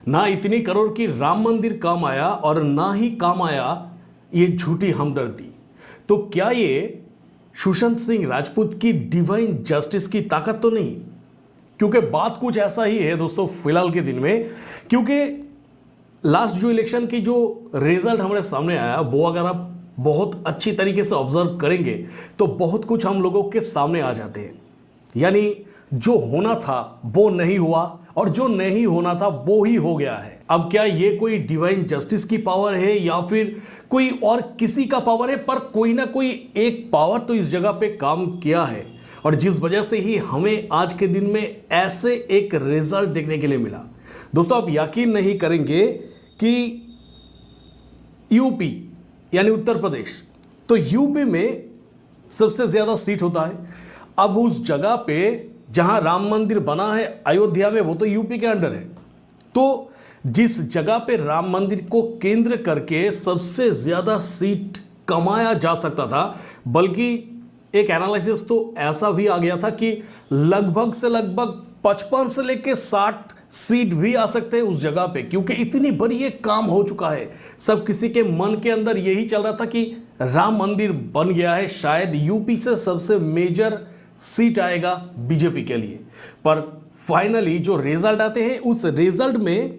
ना इतनी करोड़ की राम मंदिर काम आया और ना ही काम आया ये झूठी हमदर्दी। तो क्या ये सुशांत सिंह राजपूत की डिवाइन जस्टिस की ताकत तो नहीं? क्योंकि बात कुछ ऐसा ही है दोस्तों फिलहाल के दिन में, क्योंकि लास्ट जो इलेक्शन की जो रिजल्ट हमारे सामने आया वो अगर आप बहुत अच्छी तरीके से ऑब्जर्व करेंगे तो बहुत कुछ हम लोगों के सामने आ जाते हैं। यानी जो होना था वो नहीं हुआ और जो नहीं होना था वो ही हो गया है। अब क्या ये कोई डिवाइन जस्टिस की पावर है या फिर कोई और किसी का पावर है, पर कोई ना कोई एक पावर तो इस जगह पे काम किया है और जिस वजह से ही हमें आज के दिन में ऐसे एक रिजल्ट देखने के लिए मिला। दोस्तों आप यकीन नहीं करेंगे कि यूपी यानी उत्तर प्रदेश, तो यूपी में सबसे ज्यादा सीट होता है। अब उस जगह पे जहां राम मंदिर बना है अयोध्या में, वो तो यूपी के अंडर है। तो जिस जगह पे राम मंदिर को केंद्र करके सबसे ज्यादा सीट कमाया जा सकता था, बल्कि एक एनालिसिस तो ऐसा भी आ गया था कि लगभग से लगभग 55 से लेके 60 सीट भी आ सकते हैं उस जगह पे, क्योंकि इतनी बड़ी एक काम हो चुका है। सब किसी के मन के अंदर यही चल रहा था कि राम मंदिर बन गया है, शायद यूपी से सबसे मेजर सीट आएगा बीजेपी के लिए। पर फाइनली जो रिजल्ट आते हैं उस रिजल्ट में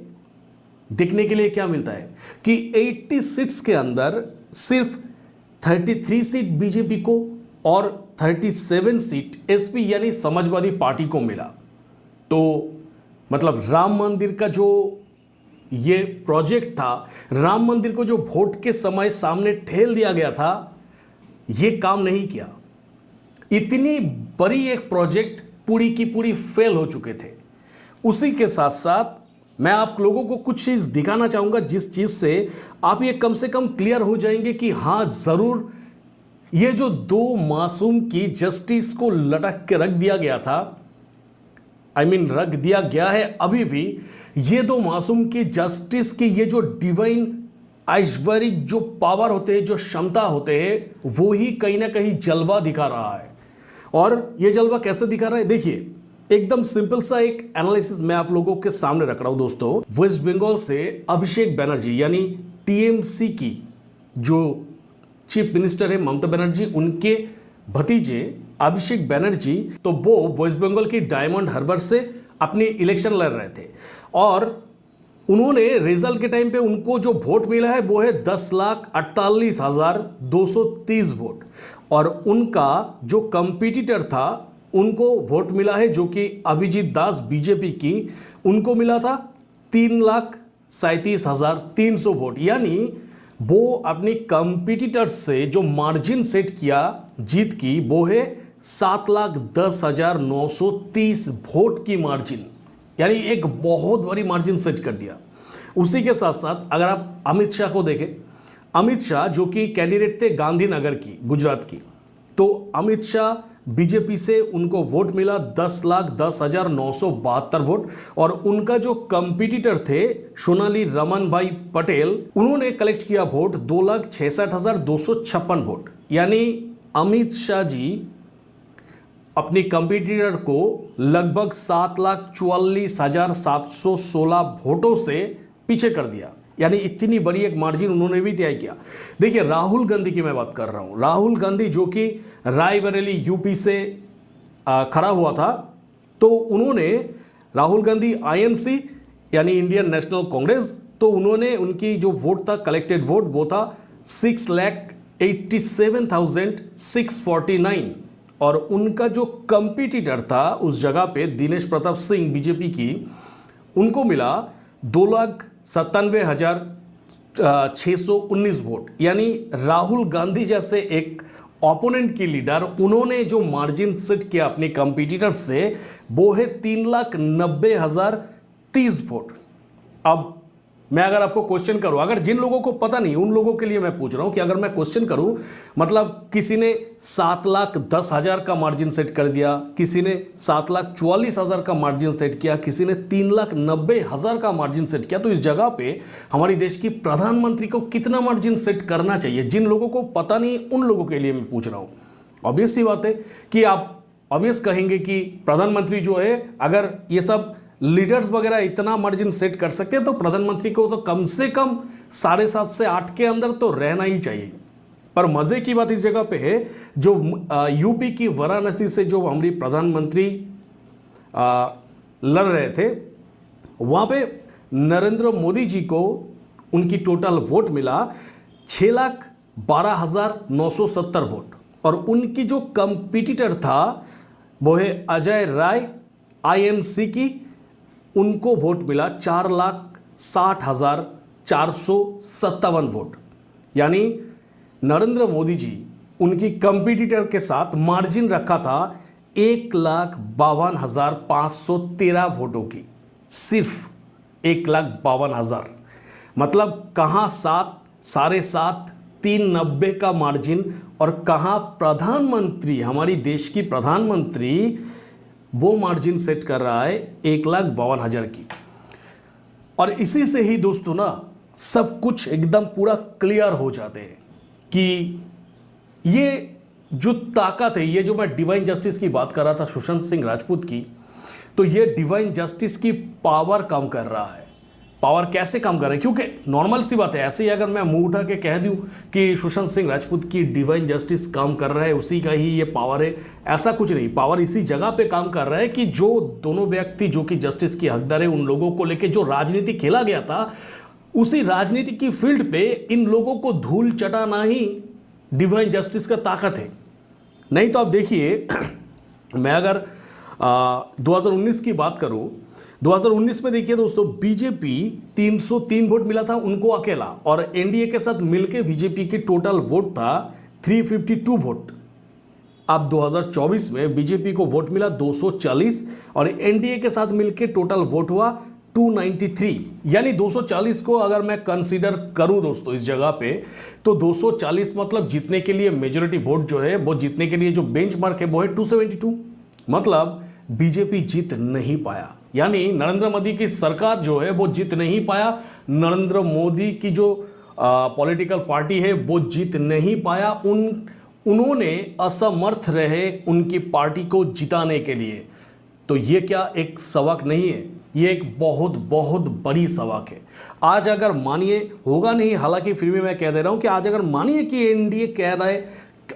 देखने के लिए क्या मिलता है कि 80 सीट्स के अंदर सिर्फ 33 सीट बीजेपी को और 37 सीट एसपी यानी समाजवादी पार्टी को मिला। तो मतलब राम मंदिर का जो ये प्रोजेक्ट था, राम मंदिर को जो वोट के समय सामने ठेल दिया गया था, ये काम नहीं किया। इतनी बड़ी एक प्रोजेक्ट पूरी की पूरी फेल हो चुके थे। उसी के साथ साथ मैं आप लोगों को कुछ चीज दिखाना चाहूंगा जिस चीज से आप ये कम से कम क्लियर हो जाएंगे कि हाँ जरूर ये जो दो मासूम की जस्टिस को लटक के रख दिया गया था, रख दिया गया है अभी भी, ये दो मासूम की जस्टिस की ये जो डिवाइन ऐश्वर्य जो पावर होते हैं, जो क्षमता होते हैं, वो ही कहीं ना कहीं जलवा दिखा रहा है। और ये जलवा कैसे दिखा रहा है, देखिए एकदम सिंपल सा एक एनालिसिस मैं आप लोगों के सामने रख रहा हूं दोस्तों। वेस्ट बंगाल से अभिषेक बनर्जी यानी टीएमसी की जो चीफ मिनिस्टर है ममता बनर्जी, उनके भतीजे अभिषेक बनर्जी, तो वो वेस्ट बंगाल की डायमंड हार्बर से अपनी इलेक्शन लड़ रहे थे और उन्होंने रिजल्ट के टाइम पे उनको जो वोट मिला है वो है 10,48,230 वोट और उनका जो कंपटीटर था उनको वोट मिला है जो कि अभिजीत दास बीजेपी की, उनको मिला था 3,37,300 वोट। यानी वो अपनी कंपटीटर से जो मार्जिन सेट किया जीत की वो है 7,10,930 वोट की मार्जिन, यानी एक बहुत बड़ी मार्जिन सेट कर दिया। उसी के साथ साथ अगर आप अमित शाह को देखें, अमित शाह जो कि कैंडिडेट थे गांधीनगर की, गुजरात की, तो अमित शाह बीजेपी से उनको वोट मिला 10,10,972 वोट और उनका जो कंपटीटर थे सोनाली रमन भाई पटेल, उन्होंने कलेक्ट किया वोट 2,66,256 वोट। यानी अमित शाह जी अपनी कंपटीटर को लगभग 7,44,716 वोटों से पीछे कर दिया। यानी इतनी बड़ी एक मार्जिन उन्होंने भी तय किया। देखिए राहुल गांधी की मैं बात कर रहा हूं, राहुल गांधी जो कि रायबरेली यूपी से खड़ा हुआ था, तो उन्होंने राहुल गांधी आईएनसी यानी इंडियन नेशनल कांग्रेस, तो उन्होंने उनकी जो वोट था कलेक्टेड वोट वो था 6,87,649 और उनका जो कंपटीटर था उस जगह पे दिनेश प्रताप सिंह बीजेपी की, उनको मिला 2,97,619 वोट। यानी राहुल गांधी जैसे एक ओपोनेंट की लीडर, उन्होंने जो मार्जिन सेट किया अपने कंपटीटर से वो है 3,90,030 वोट। अब मैं अगर आपको क्वेश्चन करूं, अगर जिन लोगों को पता नहीं उन लोगों के लिए मैं पूछ रहा हूं कि अगर मैं क्वेश्चन करूं, मतलब किसी ने 7,10,000 का मार्जिन सेट कर दिया, किसी ने 7,44,000 का मार्जिन सेट किया, किसी ने 3,90,000 का मार्जिन सेट किया, तो इस जगह पे हमारी देश की प्रधानमंत्री को कितना मार्जिन सेट करना चाहिए? जिन लोगों को पता नहीं उन लोगों के लिए मैं पूछ रहा हूं। ऑब्वियस सी बात है कि आप ऑब्वियस कहेंगे कि प्रधानमंत्री जो है, अगर ये सब लीडर्स वगैरह इतना मार्जिन सेट कर सकते हैं तो प्रधानमंत्री को तो कम से कम 7.5 से 8 के अंदर तो रहना ही चाहिए। पर मजे की बात इस जगह पे है, जो यूपी की वाराणसी से जो हमारी प्रधानमंत्री लड़ रहे थे, वहाँ पे नरेंद्र मोदी जी को उनकी टोटल वोट मिला 6,12,970 वोट, और उनकी जो कंपटीटर था वो है अजय राय INC की, उनको वोट मिला 4,60,457 वोट। यानी नरेंद्र मोदी जी उनकी कंपटीटर के साथ मार्जिन रखा था 1,52,513 वोटों की, सिर्फ 1,52,000। मतलब कहाँ 7, 7.5, 390 का मार्जिन, और कहाँ प्रधानमंत्री, हमारी देश की प्रधानमंत्री वो मार्जिन सेट कर रहा है 1,52,000 की। और इसी से ही दोस्तों ना सब कुछ एकदम पूरा क्लियर हो जाते हैं कि ये जो ताकत है, ये जो मैं डिवाइन जस्टिस की बात कर रहा था सुशांत सिंह राजपूत की, तो ये डिवाइन जस्टिस की पावर काम कर रहा है। पावर कैसे काम कर रहा है? क्योंकि नॉर्मल सी बात है, ऐसे ही अगर मैं मुंह उठा के कह दूं कि सुशांत सिंह राजपूत की डिवाइन जस्टिस काम कर रहा है, उसी का ही ये पावर है, ऐसा कुछ नहीं। पावर इसी जगह पे काम कर रहा है कि जो दोनों व्यक्ति जो कि जस्टिस की हकदार है, उन लोगों को लेके जो राजनीति खेला गया था, उसी राजनीति की फील्ड पे इन लोगों को धूल चटाना ही डिवाइन जस्टिस का ताकत है। नहीं तो आप देखिए, मैं अगर 2019 की बात करूं, 2019 में देखिए दोस्तों, बीजेपी 303 वोट मिला था उनको अकेला, और एनडीए के साथ मिलकर बीजेपी की टोटल वोट था 352 वोट। अब 2024 में बीजेपी को वोट मिला 240, और एनडीए के साथ मिलकर टोटल वोट हुआ 293। यानी 240 को अगर मैं कंसीडर करूं दोस्तों इस जगह पे, तो 240 मतलब जीतने के लिए मेजॉरिटी वोट जो है, वो जीतने के लिए जो बेंचमार्क है वो है 272। मतलब बीजेपी जीत नहीं पाया, यानी नरेंद्र मोदी की सरकार जो है वो जीत नहीं पाया, नरेंद्र मोदी की जो पॉलिटिकल पार्टी है वो जीत नहीं पाया। उन्होंने असमर्थ रहे उनकी पार्टी को जिताने के लिए। तो ये क्या एक सबक नहीं है? ये एक बहुत बहुत बड़ी सबक है। आज अगर मानिए, होगा नहीं हालांकि फिर भी मैं कह दे रहा हूं कि आज अगर मानिए कि एनडीए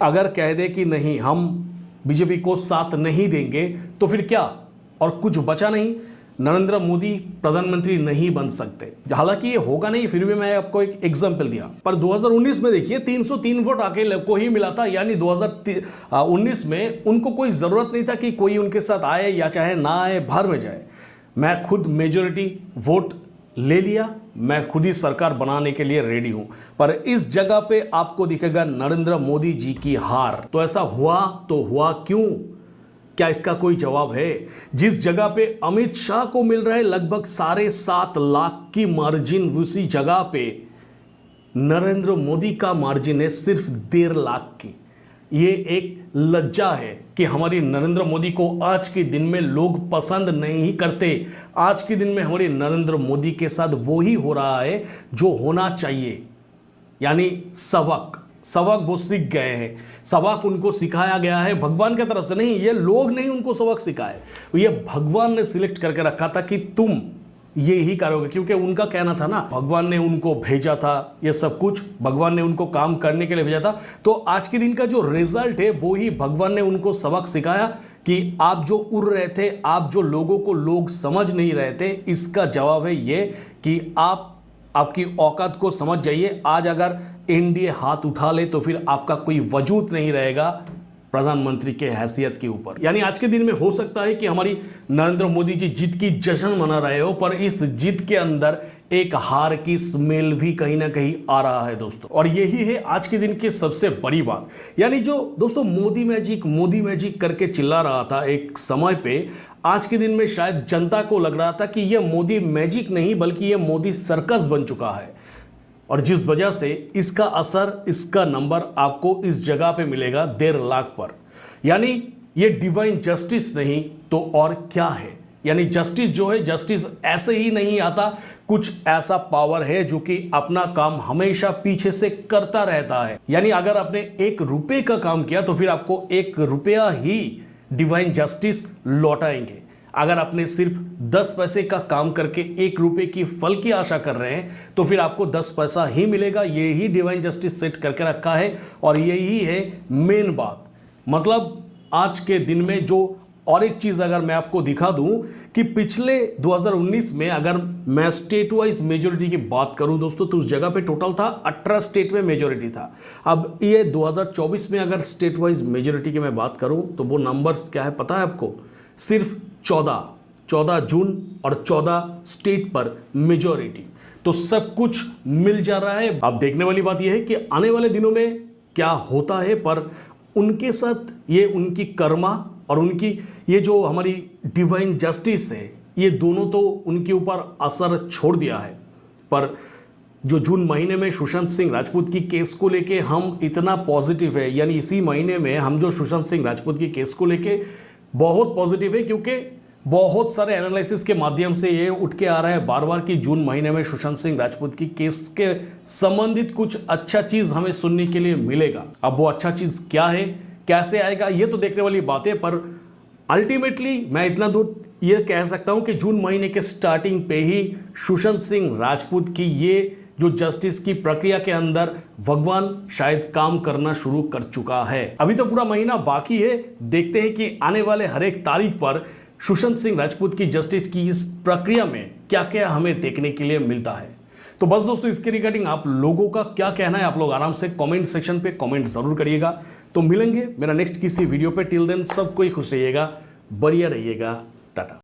अगर कह दे कि नहीं, हम बीजेपी को साथ नहीं देंगे, तो फिर क्या? और कुछ बचा नहीं, नरेंद्र मोदी प्रधानमंत्री नहीं बन सकते। हालांकि ये होगा नहीं, फिर भी मैं आपको एक एग्जांपल दिया। पर 2019 में देखिए 303 वोट अकेले को ही मिला था, यानी 2019 में उनको कोई जरूरत नहीं था कि कोई उनके साथ आए या चाहे ना आए, बाहर में जाए। मैं खुद मेजॉरिटी वोट ले लिया, मैं खुद ही सरकार बनाने के लिए रेडी हूं। पर इस जगह पे आपको दिखेगा नरेंद्र मोदी जी की हार। तो ऐसा हुआ तो हुआ क्यों? क्या इसका कोई जवाब है? जिस जगह पे अमित शाह को मिल रहा है लगभग 7.5 लाख की मार्जिन, उसी जगह पे नरेंद्र मोदी का मार्जिन है सिर्फ 1.5 लाख की। ये एक लज्जा है कि हमारी नरेंद्र मोदी को आज के दिन में लोग पसंद नहीं करते। आज के दिन में हमारे नरेंद्र मोदी के साथ वो ही हो रहा है जो होना चाहिए, यानी सबक वो सीख गए हैं। सबक उनको सिखाया गया है भगवान की तरफ से, नहीं, ये लोग नहीं उनको सबक सिखाए, ये भगवान ने सिलेक्ट करके रखा था कि तुम ये ही करोगे, क्योंकि उनका कहना था ना, भगवान ने उनको भेजा था, ये सब कुछ भगवान ने उनको काम करने के लिए भेजा था। तो आज के दिन का जो रिजल्ट है वो ही भगवान ने उनको सबक सिखाया कि आप जो उड़ रहे थे, आप जो लोगों को लोग समझ नहीं रहे थे, इसका जवाब है ये कि आपकी औकात को समझ जाइए। आज अगर एनडीए हाथ उठा ले तो फिर आपका कोई वजूद नहीं रहेगा प्रधानमंत्री के हैसियत के ऊपर। यानी आज के दिन में हो सकता है कि हमारी नरेंद्र मोदी जी जीत की जश्न मना रहे हो, पर इस जीत के अंदर एक हार की स्मेल भी कहीं ना कहीं आ रहा है दोस्तों। और यही है आज के दिन की सबसे बड़ी बात। यानी जो दोस्तों मोदी मैजिक करके चिल्ला रहा था एक समय पे, आज के दिन में शायद जनता को लग रहा था कि यह मोदी मैजिक नहीं बल्कि यह मोदी सर्कस बन चुका है। और जिस वजह से इसका असर, इसका नंबर आपको इस जगह पे मिलेगा 1.5 लाख पर। यानी ये डिवाइन जस्टिस नहीं तो और क्या है? यानी जस्टिस जो है, जस्टिस ऐसे ही नहीं आता, कुछ ऐसा पावर है जो कि अपना काम हमेशा पीछे से करता रहता है। यानी अगर आपने 1 रुपये का काम किया तो फिर आपको 1 रुपया ही डिवाइन जस्टिस लौटाएंगे। अगर आपने सिर्फ 10 पैसे का काम करके 1 रुपए की फल की आशा कर रहे हैं तो फिर आपको 10 पैसा ही मिलेगा। यही डिवाइन जस्टिस सेट करके रखा है और यही है मेन बात। मतलब आज के दिन में जो और एक चीज अगर मैं आपको दिखा दूं कि पिछले 2019 में अगर मैं स्टेट वाइज मेजोरिटी की बात करूं दोस्तों तो उस जगह पे टोटल था 18 स्टेट में मेजोरिटी था। अब ये 2024 में अगर स्टेट वाइज मेजोरिटी की मैं बात करूं तो वो नंबर्स क्या है पता है आपको? सिर्फ 14 जून और 14 स्टेट पर मेजोरिटी। तो सब कुछ मिल जा रहा है। अब देखने वाली बात यह है कि आने वाले दिनों में क्या होता है, पर उनके साथ ये उनकी कर्मा और उनकी ये जो हमारी डिवाइन जस्टिस है ये दोनों तो उनके ऊपर असर छोड़ दिया है। पर जो जून महीने में सुशांत सिंह राजपूत की केस को लेके हम इतना पॉजिटिव है, यानी इसी महीने में हम जो सुशांत सिंह राजपूत की केस को लेके बहुत पॉजिटिव है, क्योंकि बहुत सारे एनालिसिस के माध्यम से ये उठ के आ रहा है बार बार कि जून महीने में सुशांत सिंह राजपूत की केस के संबंधित कुछ अच्छा चीज हमें सुनने के लिए मिलेगा। अब वो अच्छा चीज क्या है, कैसे आएगा, ये तो देखने वाली बात है। पर अल्टीमेटली मैं इतना दूर ये कह सकता हूं कि जून महीने के स्टार्टिंग पे ही सुशांत सिंह राजपूत की ये जो जस्टिस की प्रक्रिया के अंदर भगवान शायद काम करना शुरू कर चुका है। अभी तो पूरा महीना बाकी है, देखते हैं कि आने वाले हर एक तारीख पर सुशांत सिंह राजपूत की जस्टिस की इस प्रक्रिया में क्या क्या हमें देखने के लिए मिलता है। तो बस दोस्तों इसके रिगार्डिंग आप लोगों का क्या कहना है आप लोग आराम से कमेंट सेक्शन पे कमेंट जरूर करिएगा। तो मिलेंगे मेरा नेक्स्ट किसी वीडियो पे। टिल देन सब कोई खुश रहिएगा, बढ़िया रहिएगा, टाटा।